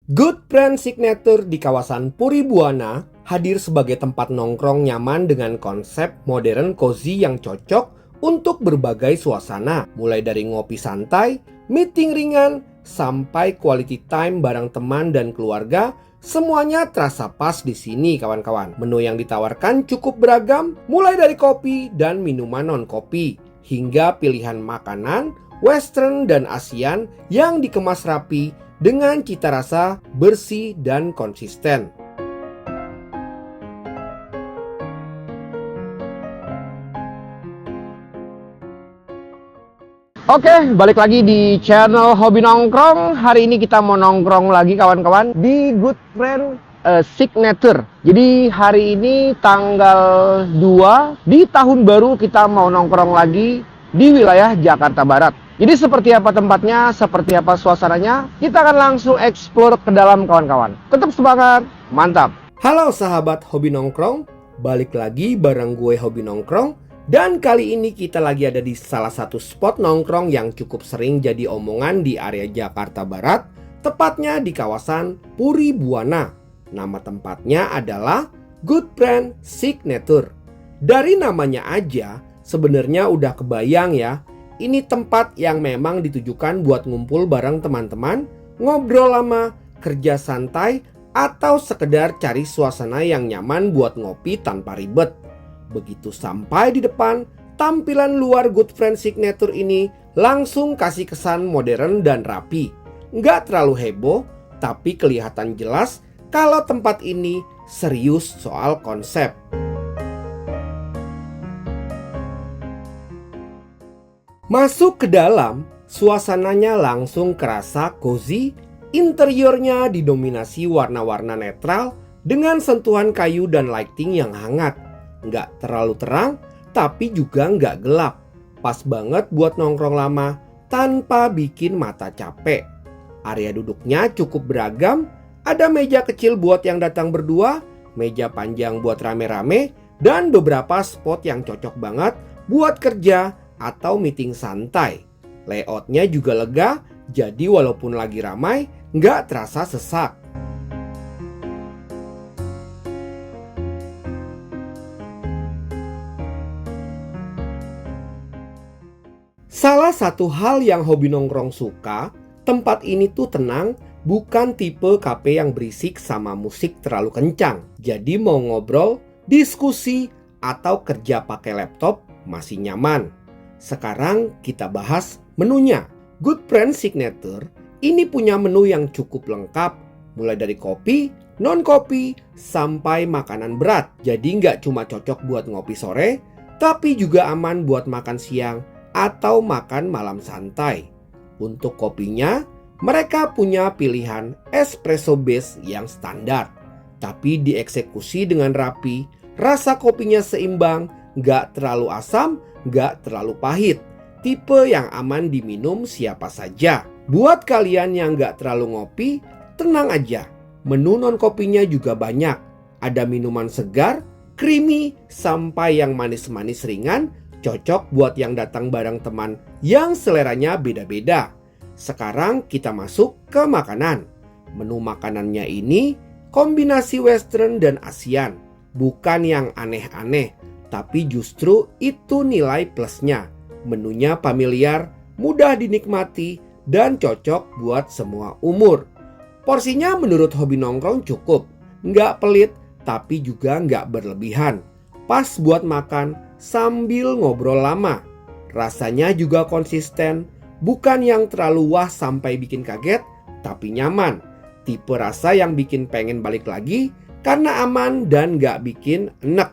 Good Brand Signature di kawasan Puri Buana hadir sebagai tempat nongkrong nyaman dengan konsep modern cozy yang cocok untuk berbagai suasana, mulai dari ngopi santai, meeting ringan, sampai quality time bareng teman dan keluarga. Semuanya terasa pas di sini kawan-kawan. Menu yang ditawarkan cukup beragam, mulai dari kopi dan minuman non-kopi, hingga pilihan makanan, western dan Asian yang dikemas rapi dengan cita rasa bersih dan konsisten. Oke, balik lagi di channel Hobi Nongkrong. Hari ini kita mau nongkrong lagi kawan-kawan di Good Brand Signature. Jadi hari ini tanggal 2 di tahun baru kita mau nongkrong lagi di wilayah Jakarta Barat. Jadi seperti apa tempatnya, seperti apa suasananya, kita akan langsung explore ke dalam kawan-kawan. Tetap semangat, mantap. Halo sahabat Hobi Nongkrong, balik lagi bareng gue Hobi Nongkrong. Dan kali ini kita lagi ada di salah satu spot nongkrong yang cukup sering jadi omongan di area Jakarta Barat, tepatnya di kawasan Puri Buana. Nama tempatnya adalah Good Brand Signature. Dari namanya aja, sebenarnya udah kebayang ya. Ini tempat yang memang ditujukan buat ngumpul bareng teman-teman, ngobrol lama, kerja santai, atau sekedar cari suasana yang nyaman buat ngopi tanpa ribet. Begitu sampai di depan, tampilan luar Good Brand Signature ini langsung kasih kesan modern dan rapi. Nggak terlalu heboh, tapi kelihatan jelas kalau tempat ini serius soal konsep. Masuk ke dalam, suasananya langsung kerasa cozy. Interiornya didominasi warna-warna netral dengan sentuhan kayu dan lighting yang hangat. Nggak terlalu terang, tapi juga nggak gelap. Pas banget buat nongkrong lama tanpa bikin mata capek. Area duduknya cukup beragam. Ada meja kecil buat yang datang berdua, meja panjang buat rame-rame, dan beberapa spot yang cocok banget buat kerja atau meeting santai. Layoutnya juga lega, jadi walaupun lagi ramai, nggak terasa sesak. Salah satu hal yang Hobi Nongkrong suka, tempat ini tuh tenang, bukan tipe kafe yang berisik sama musik terlalu kencang. Jadi mau ngobrol, diskusi, atau kerja pakai laptop masih nyaman. Sekarang kita bahas menunya. Good Brand Signature ini punya menu yang cukup lengkap, mulai dari kopi, non-kopi, sampai makanan berat. Jadi nggak cuma cocok buat ngopi sore, tapi juga aman buat makan siang atau makan malam santai. Untuk kopinya, mereka punya pilihan espresso base yang standar, tapi dieksekusi dengan rapi. Rasa kopinya seimbang, nggak terlalu asam, nggak terlalu pahit. Tipe yang aman diminum siapa saja. Buat kalian yang nggak terlalu ngopi, tenang aja. Menu non kopinya juga banyak. Ada minuman segar, creamy, sampai yang manis-manis ringan. Cocok buat yang datang bareng teman yang seleranya beda-beda. Sekarang kita masuk ke makanan. Menu makanannya ini kombinasi western dan Asian. Bukan yang aneh-aneh, tapi justru itu nilai plusnya. Menunya familiar, mudah dinikmati, dan cocok buat semua umur. Porsinya menurut Hobi Nongkrong cukup. Nggak pelit, tapi juga nggak berlebihan. Pas buat makan sambil ngobrol lama. Rasanya juga konsisten, bukan yang terlalu wah sampai bikin kaget, tapi nyaman. Tipe rasa yang bikin pengen balik lagi karena aman dan nggak bikin enek.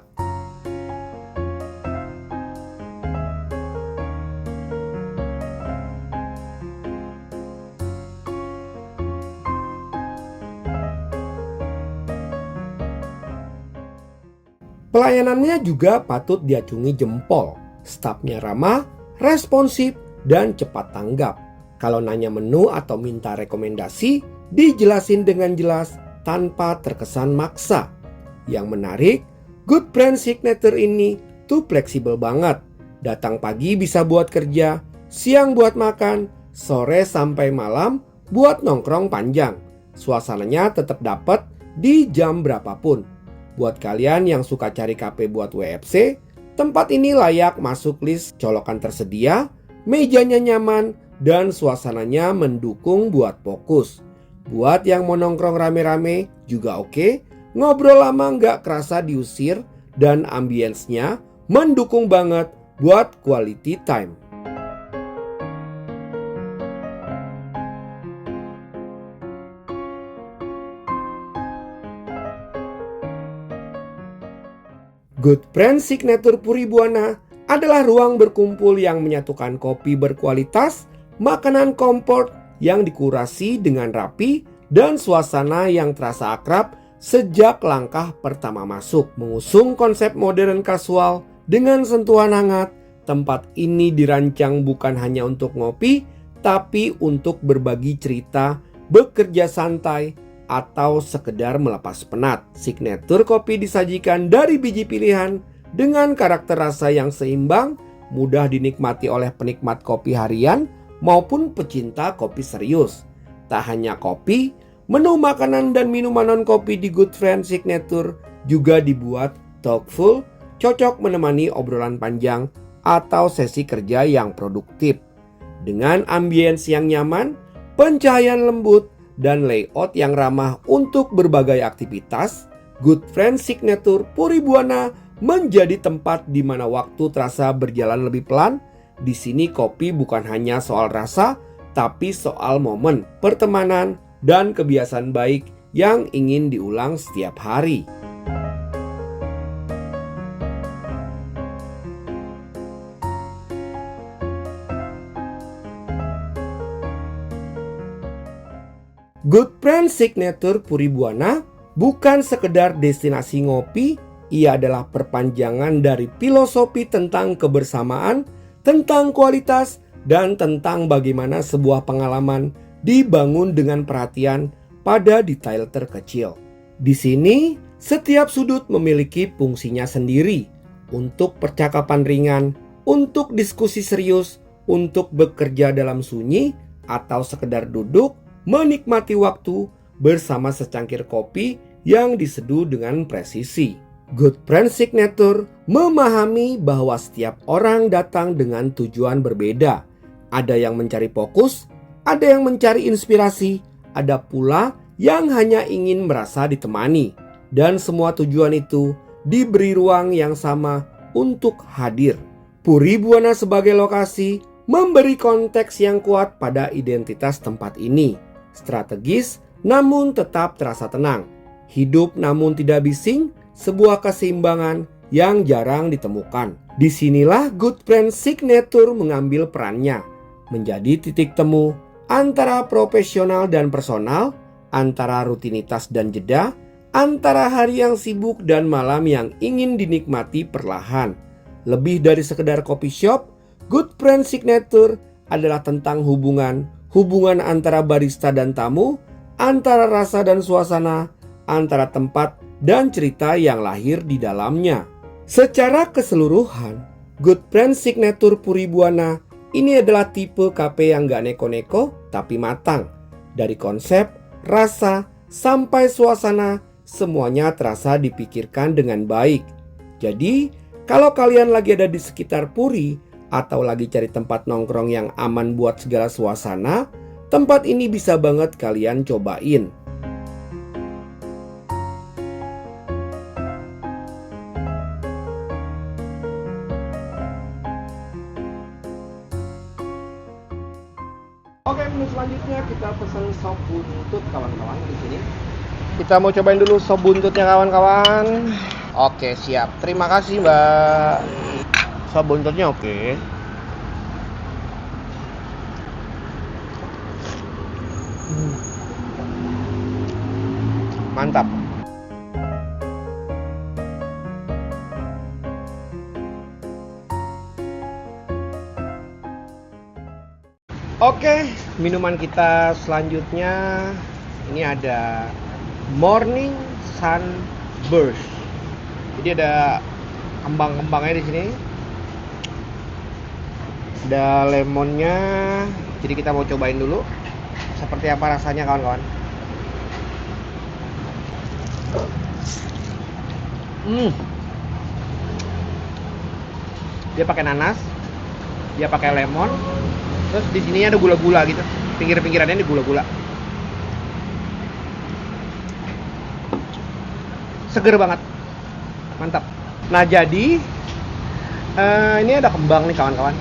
Pelayanannya juga patut diacungi jempol. Stafnya ramah, responsif, dan cepat tanggap. Kalau nanya menu atau minta rekomendasi, dijelasin dengan jelas tanpa terkesan maksa. Yang menarik, Good Brand Signature ini tuh fleksibel banget. Datang pagi bisa buat kerja, siang buat makan, sore sampai malam buat nongkrong panjang. suasananya tetap dapat di jam berapapun. Buat kalian yang suka cari kafe buat WFC, tempat ini layak masuk list colokan tersedia, mejanya nyaman, dan suasananya mendukung buat fokus. Buat yang mau nongkrong rame-rame juga oke, ngobrol lama nggak kerasa diusir, dan ambience-nya mendukung banget buat quality time. Good Friend Signature Puri Buana adalah ruang berkumpul yang menyatukan kopi berkualitas, makanan comfort yang dikurasi dengan rapi, dan suasana yang terasa akrab sejak langkah pertama masuk. Mengusung konsep modern kasual dengan sentuhan hangat, tempat ini dirancang bukan hanya untuk ngopi, tapi untuk berbagi cerita, bekerja santai, atau sekedar melepas penat. Signature kopi disajikan dari biji pilihan dengan karakter rasa yang seimbang, mudah dinikmati oleh penikmat kopi harian maupun pecinta kopi serius. Tak hanya kopi, menu makanan dan minuman non kopi di Good Friend Signature juga dibuat thoughtful, cocok menemani obrolan panjang atau sesi kerja yang produktif. Dengan ambience yang nyaman, pencahayaan lembut, dan layout yang ramah untuk berbagai aktivitas, Good Friend Signature Puri Buana menjadi tempat di mana waktu terasa berjalan lebih pelan. Di sini kopi bukan hanya soal rasa, tapi soal momen, pertemanan, dan kebiasaan baik yang ingin diulang setiap hari. Good Friend Signature Puri Buana bukan sekedar destinasi ngopi, ia adalah perpanjangan dari filosofi tentang kebersamaan, tentang kualitas, dan tentang bagaimana sebuah pengalaman dibangun dengan perhatian pada detail terkecil. Di sini, setiap sudut memiliki fungsinya sendiri, untuk percakapan ringan, untuk diskusi serius, untuk bekerja dalam sunyi, atau sekedar duduk menikmati waktu bersama secangkir kopi yang diseduh dengan presisi. Good Friend Signature memahami bahwa setiap orang datang dengan tujuan berbeda. Ada yang mencari fokus, ada yang mencari inspirasi, ada pula yang hanya ingin merasa ditemani. Dan semua tujuan itu diberi ruang yang sama untuk hadir. Puri Buana sebagai lokasi memberi konteks yang kuat pada identitas tempat ini. Strategis namun tetap terasa tenang. Hidup namun tidak bising, sebuah keseimbangan yang jarang ditemukan. Disinilah Good Friend Signature mengambil perannya, menjadi titik temu antara profesional dan personal, antara rutinitas dan jeda, antara hari yang sibuk dan malam yang ingin dinikmati perlahan. Lebih dari sekedar coffee shop, Good Friend Signature adalah tentang hubungan antara barista dan tamu, antara rasa dan suasana, antara tempat dan cerita yang lahir di dalamnya. Secara keseluruhan, Good Friend Signature Puri Buana ini adalah tipe kafe yang gak neko-neko tapi matang. Dari konsep, rasa, sampai suasana, semuanya terasa dipikirkan dengan baik. Jadi, kalau kalian lagi ada di sekitar Puri, atau lagi cari tempat nongkrong yang aman buat segala suasana, tempat ini bisa banget kalian cobain. Oke, menu selanjutnya kita pesan sop buntut kawan-kawan di sini. Kita mau cobain dulu sop buntutnya kawan-kawan. Oke, siap. Terima kasih, Mbak. Sop buntutnya oke. Mantap. Oke, minuman kita selanjutnya ini ada Morning Sunburst. Jadi ada kembang-kembangnya di sini. Ada lemonnya. Jadi kita mau cobain dulu seperti apa rasanya kawan-kawan. Hmm. Dia pakai nanas, dia pakai lemon, terus di sini ada gula-gula gitu. Pinggir-pinggirannya ada gula-gula. Seger banget, mantap. Nah jadi ini ada kembang nih kawan-kawan.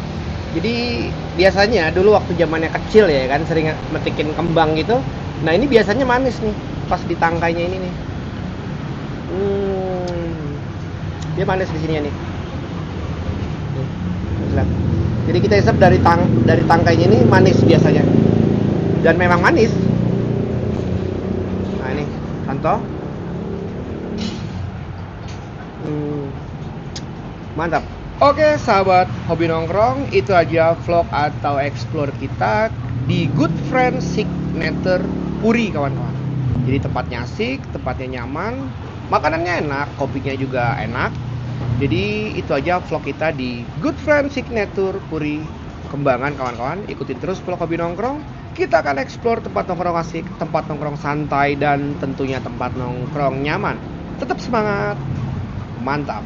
Jadi biasanya dulu waktu zamannya kecil ya kan sering metikin kembang gitu. Nah ini biasanya manis nih pas di tangkainya ini nih. Hmm, dia manis di sini nih. Lihat. Jadi kita isap dari tangkainya ini manis biasanya. Dan memang manis. Nah ini, contoh. Hmm, mantap. Oke sahabat hobi nongkrong, itu aja vlog atau explore kita di Good Friend Signature Puri kawan-kawan. Jadi tempatnya asik, tempatnya nyaman, makanannya enak, kopinya juga enak. Jadi itu aja vlog kita di Good Friend Signature Puri Kembangan kawan-kawan. Ikutin terus vlog hobi nongkrong. Kita akan explore tempat nongkrong asik, tempat nongkrong santai, dan tentunya tempat nongkrong nyaman. Tetap semangat, mantap.